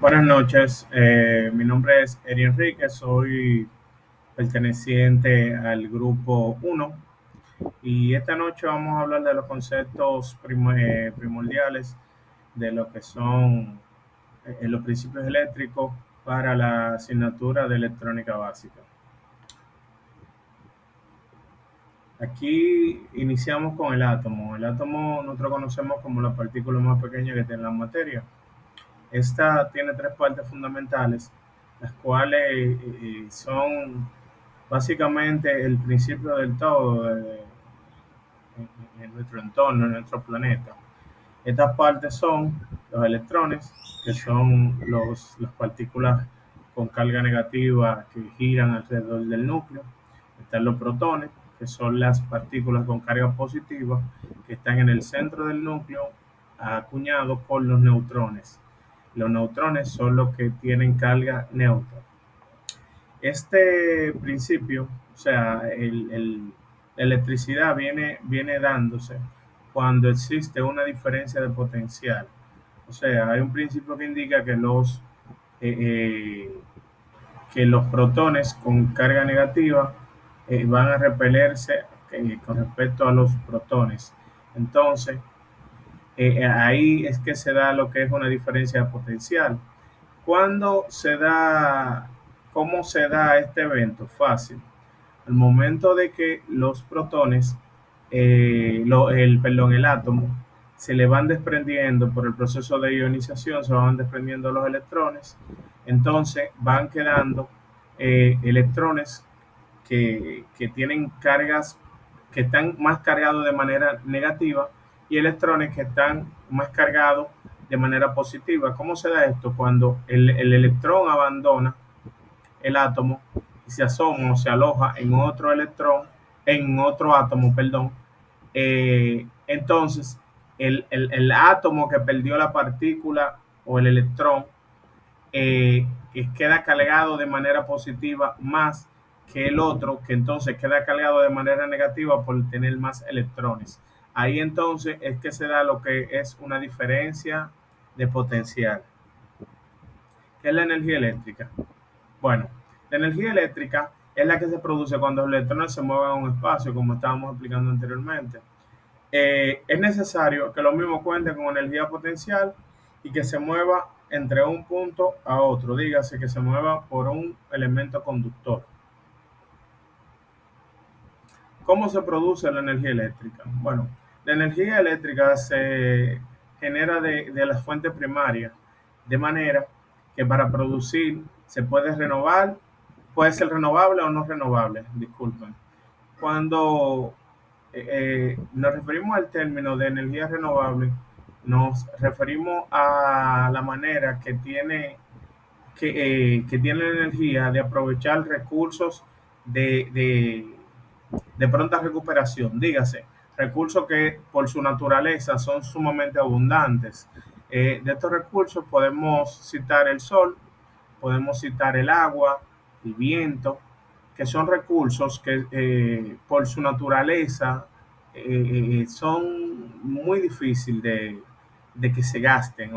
Buenas noches, mi nombre es Eri Enrique, soy perteneciente al grupo uno y esta noche vamos a hablar de los conceptos primordiales de lo que son los principios eléctricos para la asignatura de electrónica básica. Aquí iniciamos con el átomo. El átomo nosotros conocemos como la partícula más pequeña que tiene la materia. Esta tiene tres partes fundamentales, las cuales son básicamente el principio del todo en nuestro entorno, en nuestro planeta. Estas partes son los electrones, que son las partículas con carga negativa que giran alrededor del núcleo. Están los protones, que son las partículas con carga positiva que están en el centro del núcleo, acuñados por los neutrones. Los neutrones son los que tienen carga neutra. Este principio, o sea, la electricidad viene dándose cuando existe una diferencia de potencial. O sea, hay un principio que indica eh, eh, que los protones con carga negativa van a repelerse con respecto a los protones. Entonces, ahí es que se da lo que es una diferencia de potencial. ¿Cuándo se da, cómo se da este evento? Fácil. Al momento de que los protones, el átomo, se le van desprendiendo por el proceso de ionización, se van desprendiendo los electrones, entonces van quedando electrones que tienen cargas, que están más cargados de manera negativa y electrones que están más cargados de manera positiva. ¿Cómo se da esto? Cuando el electrón abandona el átomo y se asoma o se aloja en otro electrón, en otro átomo, perdón, entonces el átomo que perdió la partícula o el electrón queda cargado de manera positiva más que el otro, que entonces queda cargado de manera negativa por tener más electrones. Ahí entonces es que se da lo que es una diferencia de potencial. ¿Qué es la energía eléctrica? Bueno, la energía eléctrica es la que se produce cuando los electrones se mueven en un espacio, como estábamos explicando anteriormente. Es necesario que lo mismo cuente con energía potencial y que se mueva entre un punto a otro, dígase que se mueva por un elemento conductor. ¿Cómo se produce la energía eléctrica? Bueno, la energía eléctrica se genera de las fuentes primarias, de manera que para producir se puede renovar, puede ser renovable o no renovable, disculpen. Cuando nos referimos al término de energía renovable, nos referimos a la manera que tiene la energía de aprovechar recursos de, de, de pronta recuperación, dígase, recursos que por su naturaleza son sumamente abundantes. De estos recursos podemos citar el sol, podemos citar el agua, el viento, que son recursos que por su naturaleza son muy difíciles de que se gasten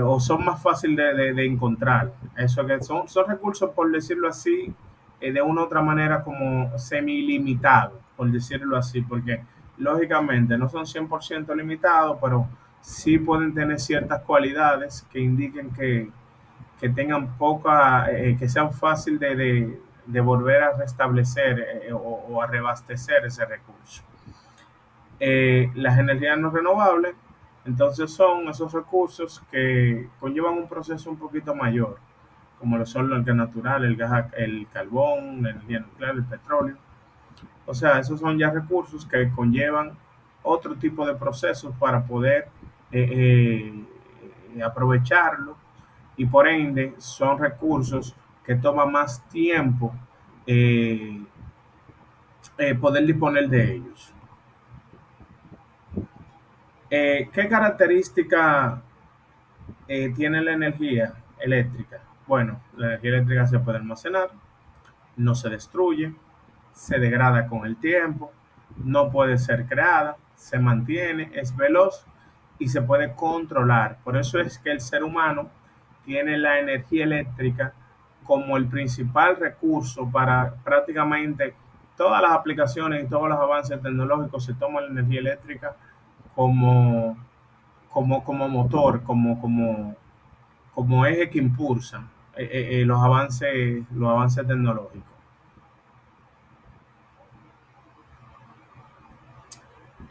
o son más fáciles de encontrar. Eso que son recursos, por decirlo así, de una u otra manera como semi-limitados, por decirlo así, porque lógicamente no son 100% limitados, pero sí pueden tener ciertas cualidades que indiquen que tengan poca, que sean fácil de volver a restablecer o a reabastecer ese recurso. Las energías no renovables, entonces son esos recursos que conllevan un proceso un poquito mayor, como lo son el gas natural, el gas, el carbón, la energía nuclear, el petróleo. O sea, esos son ya recursos que conllevan otro tipo de procesos para poder aprovecharlo y por ende son recursos que toman más tiempo eh, poder disponer de ellos. ¿Qué característica tiene la energía eléctrica? Bueno, la energía eléctrica se puede almacenar, no se destruye, se degrada con el tiempo, no puede ser creada, se mantiene, es veloz y se puede controlar. Por eso es que el ser humano tiene la energía eléctrica como el principal recurso para prácticamente todas las aplicaciones y todos los avances tecnológicos. Se toma la energía eléctrica como, como motor, como eje que impulsa los avances tecnológicos.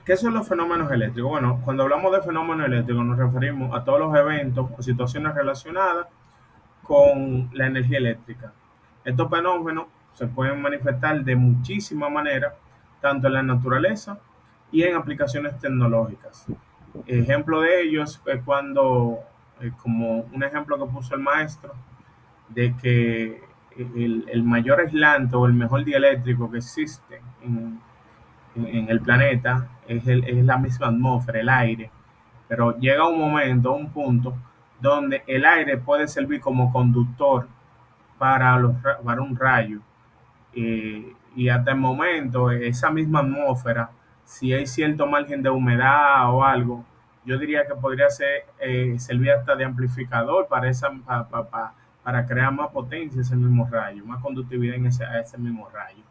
¿Qué son los fenómenos eléctricos? Bueno, cuando hablamos de fenómenos eléctricos nos referimos a todos los eventos o situaciones relacionadas con la energía eléctrica. Estos fenómenos se pueden manifestar de muchísimas maneras, tanto en la naturaleza y en aplicaciones tecnológicas. Ejemplo de ellos es cuando, como un ejemplo que puso el maestro, de que el mayor aislante o el mejor dieléctrico que existe en el planeta es la misma atmósfera, el aire, pero llega un momento, un punto, donde el aire puede servir como conductor para un rayo. Y hasta el momento, esa misma atmósfera, si hay cierto margen de humedad o algo, yo diría que podría ser, servir hasta de amplificador para crear más potencia ese mismo rayo, más conductividad a ese mismo rayo.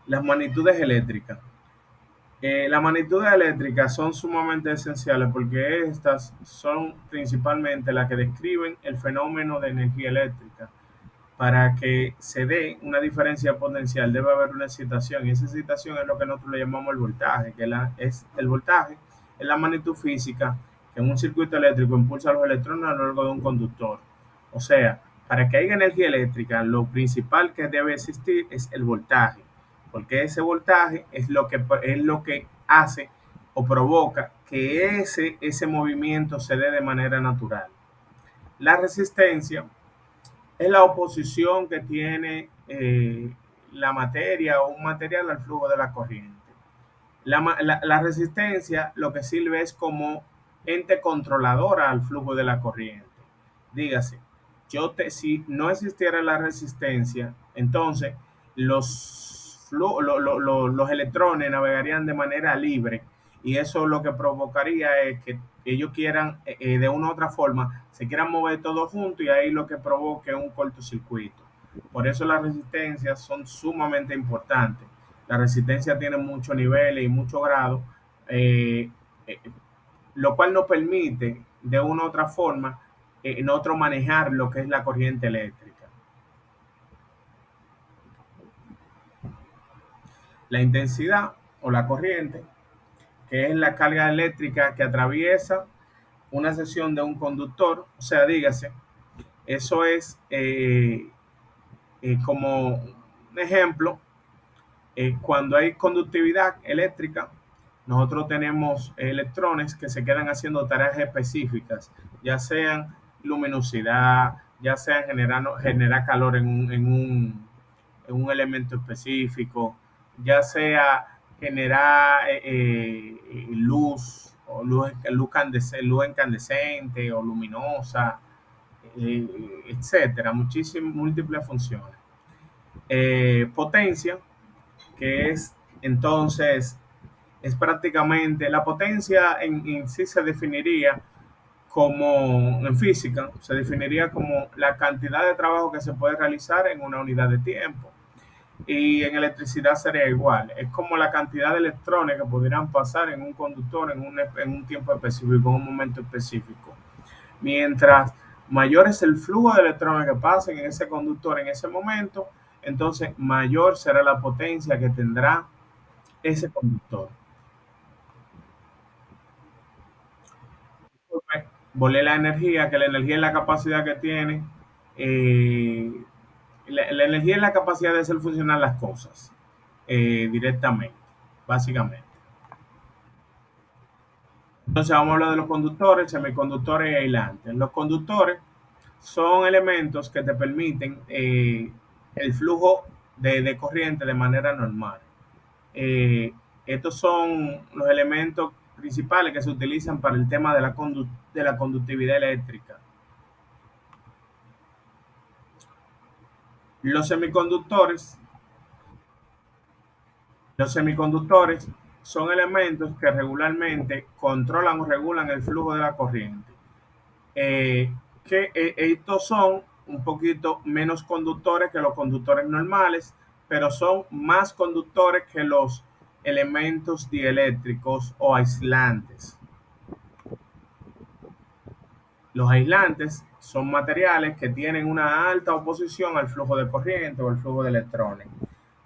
Las magnitudes eléctricas. Las magnitudes eléctricas son sumamente esenciales porque estas son principalmente las que describen el fenómeno de energía eléctrica. Para que se dé una diferencia potencial debe haber una excitación y esa excitación es lo que nosotros le llamamos el voltaje, es el voltaje, es la magnitud física que en un circuito eléctrico impulsa a los electrones a lo largo de un conductor. O sea, para que haya energía eléctrica, lo principal que debe existir es el voltaje, porque ese voltaje es lo que hace o provoca que ese movimiento se dé de manera natural. La resistencia es la oposición que tiene la materia o un material al flujo de la corriente. La resistencia lo que sirve es como ente controladora al flujo de la corriente. Dígase, si no existiera la resistencia, entonces los electrones navegarían de manera libre y eso lo que provocaría es que ellos quieran, de una u otra forma, se quieran mover todos juntos y ahí lo que provoque es un cortocircuito. Por eso las resistencias son sumamente importantes. La resistencia tiene muchos niveles y muchos grados, eh, eh, lo cual nos permite de una u otra forma nosotros manejar lo que es la corriente eléctrica. La intensidad o la corriente, que es la carga eléctrica que atraviesa una sección de un conductor, o sea, dígase, eso es como un ejemplo, cuando hay conductividad eléctrica, nosotros tenemos electrones que se quedan haciendo tareas específicas, ya sean luminosidad, ya sean generar calor en un elemento específico, ya sea generar luz, o luz incandescente o luminosa, etcétera, muchísimas, múltiples funciones. Potencia, que es entonces, es prácticamente, la potencia en sí se definiría como, en física, se definiría como la cantidad de trabajo que se puede realizar en una unidad de tiempo. Y en electricidad sería igual. Es como la cantidad de electrones que pudieran pasar en un conductor en un tiempo específico, en un momento específico. Mientras mayor es el flujo de electrones que pasen en ese conductor en ese momento, entonces mayor será la potencia que tendrá ese conductor. Volé la energía, que la energía es la capacidad que tiene, eh, la energía es la capacidad de hacer funcionar las cosas directamente, básicamente. Entonces vamos a hablar de los conductores, semiconductores y aislantes. Los conductores son elementos que te permiten el flujo de corriente de manera normal. Eh, Estos son los elementos principales que se utilizan para el tema de la conductividad eléctrica. Los semiconductores, los semiconductores son elementos que regularmente controlan o regulan el flujo de la corriente. Eh, Estos son un poquito menos conductores que los conductores normales, pero son más conductores que los elementos dieléctricos o aislantes. Los aislantes son materiales que tienen una alta oposición al flujo de corriente o al flujo de electrones.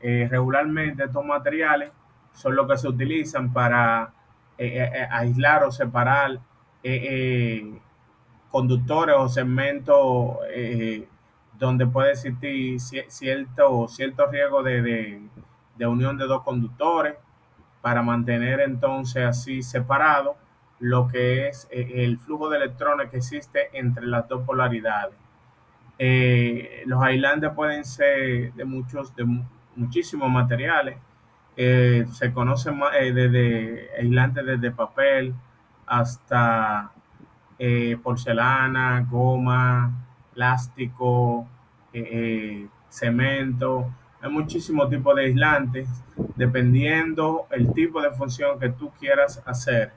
Regularmente estos materiales son los que se utilizan para aislar o separar eh, conductores o segmentos donde puede existir cierto riesgo de unión de dos conductores para mantener entonces así separado lo que es el flujo de electrones que existe entre las dos polaridades. Los aislantes pueden ser de muchísimos materiales. Se conocen desde aislantes desde papel hasta porcelana, goma, plástico, cemento. Hay muchísimos tipos de aislantes dependiendo el tipo de función que tú quieras hacer.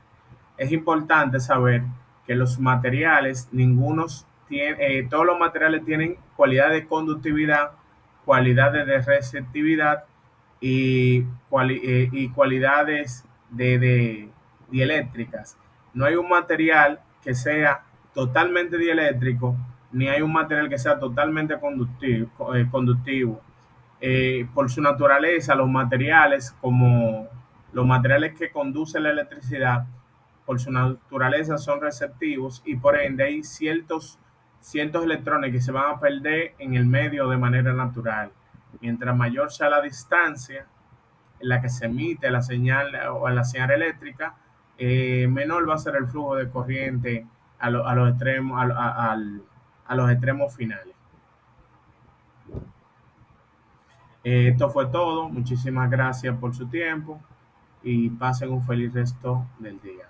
Es importante saber que los materiales, todos los materiales tienen cualidades de conductividad, cualidades de receptividad y cualidades dieléctricas. No hay un material que sea totalmente dieléctrico, ni hay un material que sea totalmente conductivo. Por su naturaleza, los materiales, como los materiales que conducen la electricidad, por su naturaleza son receptivos y por ende hay ciertos electrones que se van a perder en el medio de manera natural. Mientras mayor sea la distancia en la que se emite la señal o la señal eléctrica, menor va a ser el flujo de corriente a los extremos, a los extremos finales. Esto fue todo. Muchísimas gracias por su tiempo y pasen un feliz resto del día.